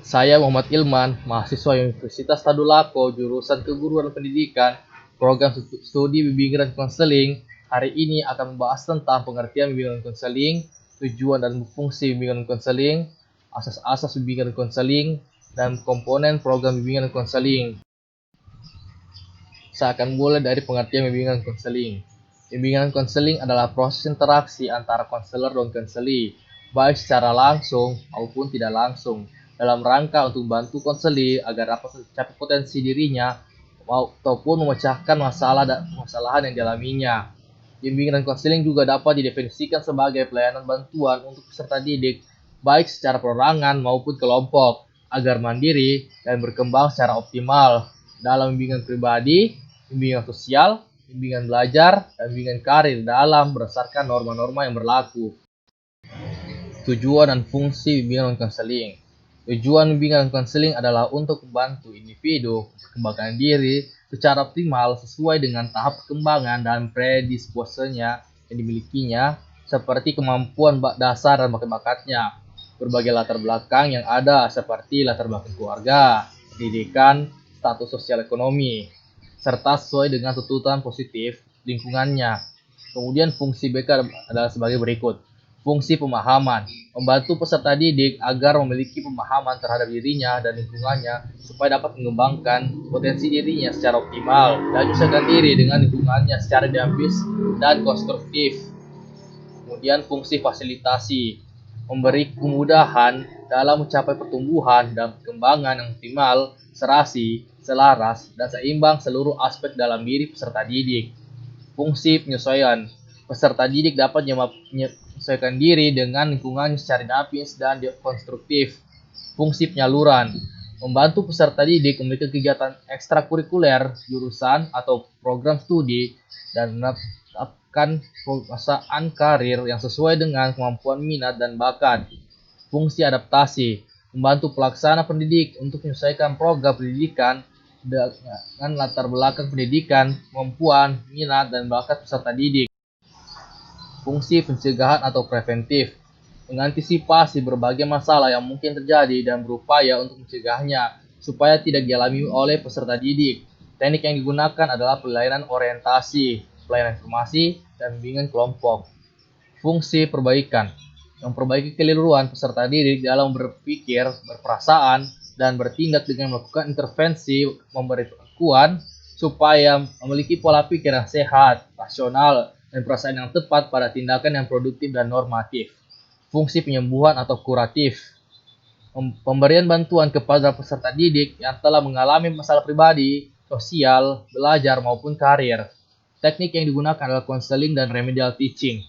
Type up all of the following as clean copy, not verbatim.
Saya Muhammad Ilman, mahasiswa Universitas Tadulako, jurusan Keguruan Pendidikan, program studi bimbingan dan konseling. Hari ini akan membahas tentang pengertian bimbingan dan konseling, tujuan dan fungsi bimbingan dan konseling, asas-asas bimbingan dan konseling, dan komponen program bimbingan dan konseling. Saya akan mulai dari pengertian bimbingan dan konseling. Bimbingan dan konseling adalah proses interaksi antara konselor dan konseli, baik secara langsung maupun tidak langsung, dalam rangka untuk membantu konseli agar dapat mencapai potensi dirinya ataupun memecahkan masalahan yang dialaminya. Bimbingan dan konseling juga dapat didefinisikan sebagai pelayanan bantuan untuk peserta didik, baik secara perorangan maupun kelompok, agar mandiri dan berkembang secara optimal dalam bimbingan pribadi, bimbingan sosial, bimbingan belajar, dan bimbingan karir dalam berdasarkan norma-norma yang berlaku. Tujuan dan fungsi bimbingan dan konseling. Tujuan bimbingan dan konseling adalah untuk membantu individu mengembangkan diri secara optimal sesuai dengan tahap perkembangan dan predisposenya yang dimilikinya, seperti kemampuan dasar dan bakat-bakatnya, berbagai latar belakang yang ada seperti latar belakang keluarga, pendidikan, status sosial ekonomi, serta sesuai dengan tuntutan positif lingkungannya. Kemudian fungsi BK adalah sebagai berikut. Fungsi pemahaman, membantu peserta didik agar memiliki pemahaman terhadap dirinya dan lingkungannya supaya dapat mengembangkan potensi dirinya secara optimal dan menyesuaikan diri dengan lingkungannya secara dinamis dan konstruktif. Kemudian fungsi fasilitasi, memberi kemudahan dalam mencapai pertumbuhan dan perkembangan yang optimal, serasi, selaras, dan seimbang seluruh aspek dalam diri peserta didik. Fungsi penyesuaian, peserta didik dapat menyesuaikan diri dengan lingkungan secara dinamis dan konstruktif. Fungsi penyaluran, membantu peserta didik memiliki kegiatan ekstrakurikuler, jurusan atau program studi, dan menetapkan pemesanan karir yang sesuai dengan kemampuan minat dan bakat. Fungsi adaptasi, membantu pelaksana pendidik untuk menyesuaikan program pendidikan dengan latar belakang pendidikan, kemampuan, minat, dan bakat peserta didik. Fungsi pencegahan atau preventif, mengantisipasi berbagai masalah yang mungkin terjadi dan berupaya untuk mencegahnya supaya tidak dialami oleh peserta didik. Teknik yang digunakan adalah pelayanan orientasi, pelayanan informasi, dan bimbingan kelompok. Fungsi perbaikan, memperbaiki keliruan peserta didik dalam berpikir, berperasaan, dan bertindak dengan melakukan intervensi pemberitahuan supaya memiliki pola pikir yang sehat, rasional, dan perasaan yang tepat pada tindakan yang produktif dan normatif. Fungsi penyembuhan atau kuratif, pemberian bantuan kepada peserta didik yang telah mengalami masalah pribadi, sosial, belajar, maupun karir. Teknik yang digunakan adalah konseling dan remedial teaching.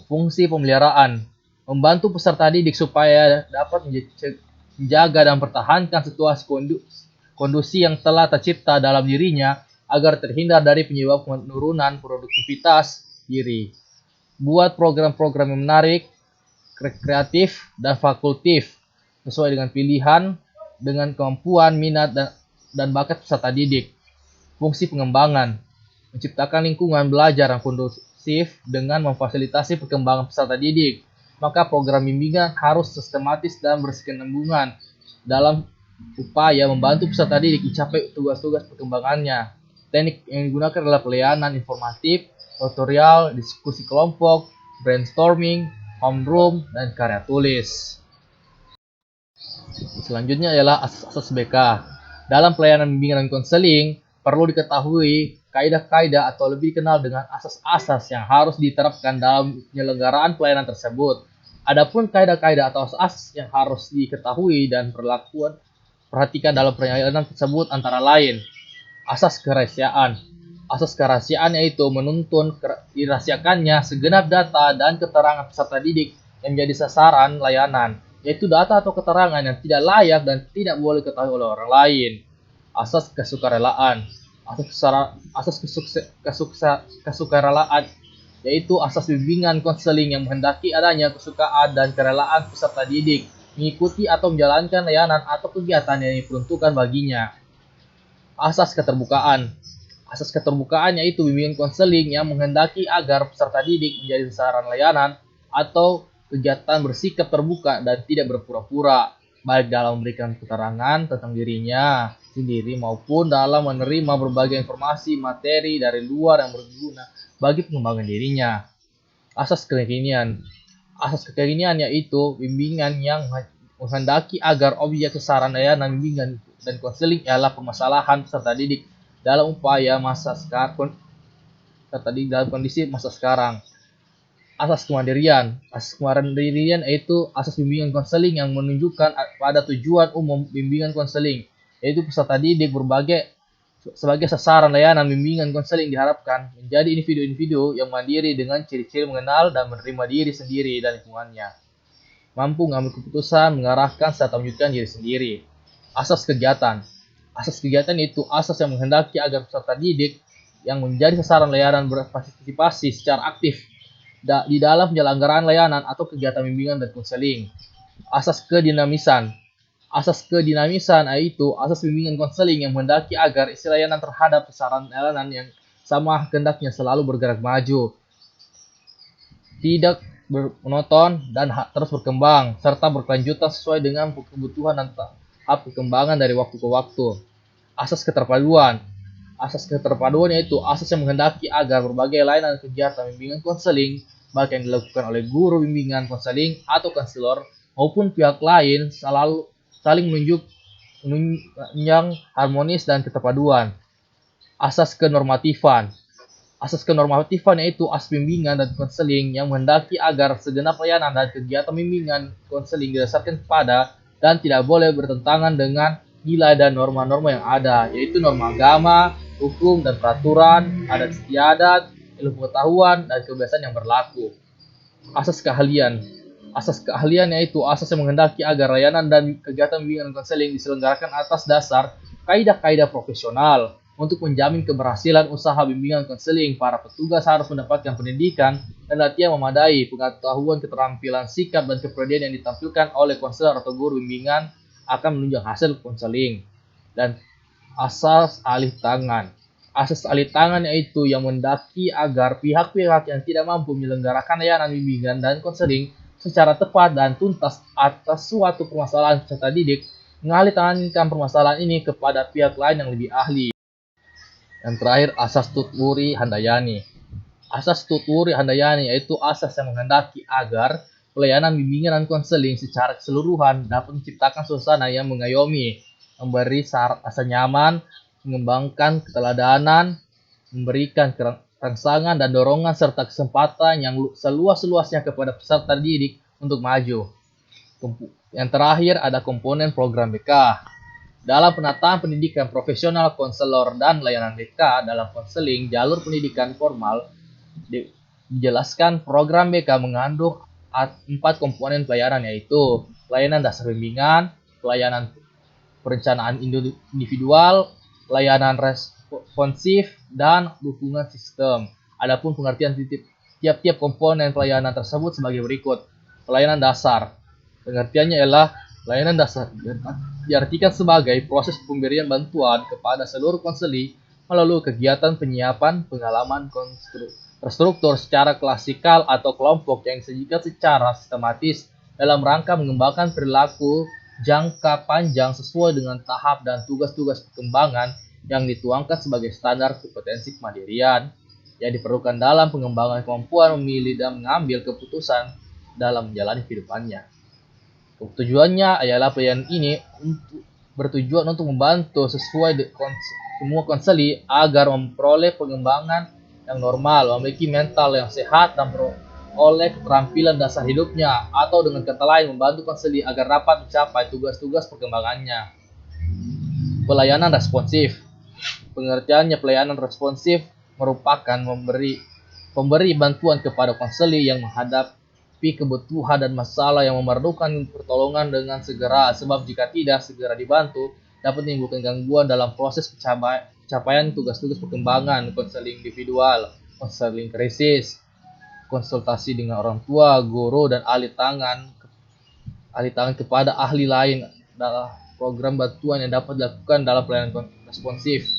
Fungsi pemeliharaan, membantu peserta didik supaya dapat menjaga dan mempertahankan situasi kondusi yang telah tercipta dalam dirinya agar terhindar dari penyebab penurunan produktivitas diri. Buat program-program yang menarik, kreatif, dan fakultatif sesuai dengan pilihan, dengan kemampuan, minat, dan bakat peserta didik. Fungsi pengembangan, menciptakan lingkungan belajar yang kondusif dengan memfasilitasi perkembangan peserta didik. Maka program bimbingan harus sistematis dan berkesinambungan dalam upaya membantu peserta didik mencapai tugas-tugas perkembangannya. Teknik yang digunakan adalah pelayanan informatif, tutorial, diskusi kelompok, brainstorming, homeroom, dan karya tulis. Selanjutnya adalah asas-asas BK. Dalam pelayanan bimbingan dan konseling, perlu diketahui kaidah-kaidah atau lebih dikenal dengan asas-asas yang harus diterapkan dalam penyelenggaraan pelayanan tersebut. Adapun kaidah-kaidah atau asas yang harus diketahui dan perhatikan dalam pelayanan tersebut antara lain: asas kerahasiaan. Asas kerahasiaan yaitu menuntun dirahasiakannya segenap data dan keterangan peserta didik yang menjadi sasaran layanan, yaitu data atau keterangan yang tidak layak dan tidak boleh diketahui oleh orang lain. Asas kesukarelaan. Asas kesukarelaan yaitu asas bimbingan konseling yang menghendaki adanya kesukaan dan kerelaan peserta didik mengikuti atau menjalankan layanan atau kegiatan yang diperuntukkan baginya. Asas keterbukaan. Asas keterbukaan yaitu bimbingan konseling yang menghendaki agar peserta didik menjadi sasaran layanan atau kegiatan bersikap terbuka dan tidak berpura-pura. baik dalam memberikan keterangan tentang dirinya sendiri maupun dalam menerima berbagai informasi materi dari luar yang berguna bagi pengembangan dirinya. Asas kekinian. Asas kekinian yaitu bimbingan yang menghendaki agar objek sasaran layanan bimbingan dan konseling ialah permasalahan peserta didik dalam upaya masa sekarang dalam kondisi masa sekarang. Asas kemandirian. Asas kemandirian yaitu asas bimbingan konseling yang menunjukkan pada tujuan umum bimbingan konseling, yaitu peserta didik sebagai sasaran layanan bimbingan konseling diharapkan menjadi individu-individu yang mandiri dengan ciri-ciri mengenal dan menerima diri sendiri dan lingkungannya, mampu mengambil keputusan, mengarahkan, serta mewujudkan diri sendiri. Asas kegiatan. Asas kegiatan itu asas yang menghendaki agar peserta didik yang menjadi sasaran layanan berpartisipasi secara aktif di dalam penyelenggaraan layanan atau kegiatan bimbingan dan konseling. Asas kedinamisan. Asas kedinamisan yaitu asas bimbingan konseling yang menghendaki agar isi layanan terhadap sasaran layanan yang sama hendaknya selalu bergerak maju, tidak monoton dan terus berkembang, serta berkelanjutan sesuai dengan kebutuhan dan tahap perkembangan dari waktu ke waktu. Asas keterpaduan. Asas keterpaduan yaitu asas yang menghendaki agar berbagai layanan kegiatan bimbingan konseling, baik yang dilakukan oleh guru bimbingan konseling atau konselor maupun pihak lain, selalu saling menunjang harmonis dan keterpaduan. Asas kenormatifan. Asas kenormatifan yaitu asas bimbingan dan konseling yang menghendaki agar segenap layanan dan kegiatan bimbingan konseling didasarkan pada dan tidak boleh bertentangan dengan nilai dan norma-norma yang ada, yaitu norma agama, hukum dan peraturan, adat istiadat, ilmu pengetahuan, dan kebiasaan yang berlaku. Asas keahlian. Asas keahlian yaitu asas yang menghendaki agar layanan dan kegiatan bimbingan konseling diselenggarakan atas dasar kaidah-kaidah profesional. Untuk menjamin keberhasilan usaha bimbingan konseling, para petugas harus mendapatkan pendidikan dan latihan memadai, pengetahuan, keterampilan, sikap, dan kepribadian yang ditampilkan oleh konselor atau guru bimbingan akan menunjang hasil konseling. Dan asas alih tangan. Asas alih tangan yaitu yang mendaki agar pihak-pihak yang tidak mampu menyelenggarakan layanan bimbingan dan konseling secara tepat dan tuntas atas suatu permasalahan peserta didik, mengalih tangankan permasalahan ini kepada pihak lain yang lebih ahli. Yang terakhir, asas Tutwuri Handayani. Asas Tutwuri Handayani yaitu asas yang menghendaki agar pelayanan bimbingan dan konseling secara keseluruhan dapat menciptakan suasana yang mengayomi, memberi rasa nyaman, mengembangkan keteladanan, memberikan rangsangan dan dorongan serta kesempatan yang seluas-luasnya kepada peserta didik untuk maju. Yang terakhir ada komponen program BK. Dalam penataan pendidikan profesional konselor dan layanan BK dalam konseling jalur pendidikan formal, dijelaskan program BK mengandung 4 komponen pelayanan, yaitu pelayanan dasar bimbingan, pelayanan perencanaan individual, pelayanan responsif, dan dukungan sistem. Adapun pengertian tiap-tiap komponen pelayanan tersebut sebagai berikut. Pelayanan dasar. Pengertiannya ialah pelayanan dasar diartikan sebagai proses pemberian bantuan kepada seluruh konseli melalui kegiatan penyiapan pengalaman terstruktur secara klasikal atau kelompok yang disajikan secara sistematis dalam rangka mengembangkan perilaku jangka panjang sesuai dengan tahap dan tugas-tugas perkembangan yang dituangkan sebagai standar kompetensi kemandirian yang diperlukan dalam pengembangan kemampuan memilih dan mengambil keputusan dalam menjalani kehidupannya. Tujuannya adalah pelayanan ini bertujuan untuk membantu semua konseli agar memperoleh pengembangan yang normal, memiliki mental yang sehat, dan memperoleh keterampilan dasar hidupnya, atau dengan kata lain membantu konseli agar dapat mencapai tugas-tugas perkembangannya. Pelayanan responsif. Pengertiannya pelayanan responsif merupakan pemberi bantuan kepada konseli yang menghadapi kebutuhan dan masalah yang memerlukan pertolongan dengan segera, sebab jika tidak segera dibantu dapat menimbulkan gangguan dalam proses pencapaian tugas-tugas perkembangan, konseling individual, konseling krisis, konsultasi dengan orang tua, guru, dan ahli tangan kepada ahli lain dalam program bantuan yang dapat dilakukan dalam pelayanan responsif.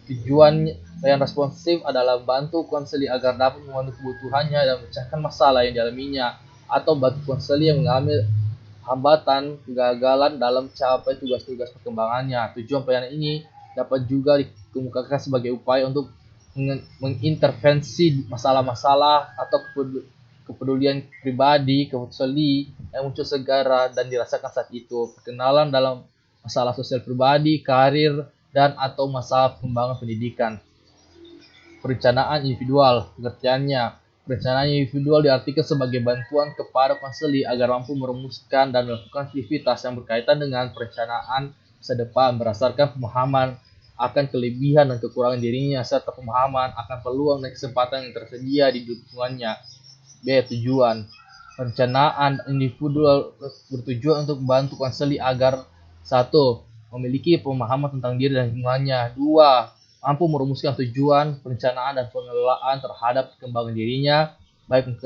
Tujuan pelayanan responsif adalah membantu konseli agar dapat membantu kebutuhannya dan memecahkan masalah yang dialaminya, atau bagi konseli yang mengalami hambatan, kegagalan dalam capai tugas-tugas perkembangannya. Tujuan pelayanan ini dapat juga dikemukakan sebagai upaya untuk mengintervensi masalah-masalah atau kepedulian pribadi, konseli yang muncul segera dan dirasakan saat itu. Perkenalan dalam masalah sosial pribadi, karir, dan atau masalah pengembangan pendidikan. Perencanaan individual, pengertiannya. Perencanaan individual diartikan sebagai bantuan kepada konseli agar mampu merumuskan dan melakukan aktivitas yang berkaitan dengan perencanaan masa depan berdasarkan pemahaman akan kelebihan dan kekurangan dirinya serta pemahaman akan peluang dan kesempatan yang tersedia di lingkungannya. B. Tujuan. Perencanaan individual bertujuan untuk membantu konseli agar 1. Memiliki pemahaman tentang diri dan lingkungannya. 2. Mampu merumuskan tujuan, perencanaan, dan pengelolaan terhadap perkembangan dirinya, baik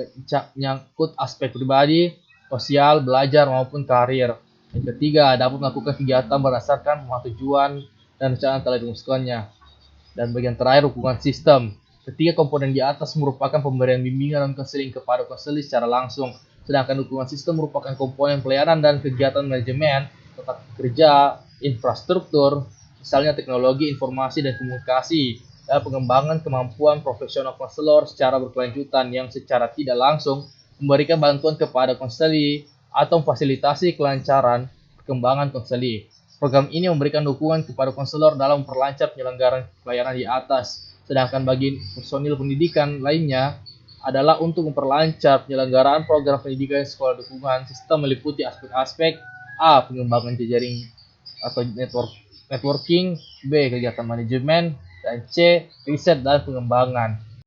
menyangkut aspek pribadi, sosial, belajar, maupun karir. Yang ketiga, dapat melakukan kegiatan berdasarkan tujuan dan rencana telah dirumuskannya. Dan bagian terakhir, hubungan sistem. Ketiga komponen di atas merupakan pemberian bimbingan dan konseling kepada konseli secara langsung, sedangkan dukungan sistem merupakan komponen pelayanan dan kegiatan manajemen, tata kerja, infrastruktur, misalnya teknologi, informasi, dan komunikasi, dan pengembangan kemampuan profesional konselor secara berkelanjutan yang secara tidak langsung memberikan bantuan kepada konseli atau memfasilitasi kelancaran perkembangan konseli. Program ini memberikan dukungan kepada konselor dalam memperlancar penyelenggaraan pelayanan di atas, sedangkan bagi personil pendidikan lainnya adalah untuk memperlancar penyelenggaraan program pendidikan sekolah dukungan. Sistem meliputi aspek-aspek A. Pengembangan jejaring atau networking, B. Kegiatan manajemen, dan C. Riset dan pengembangan.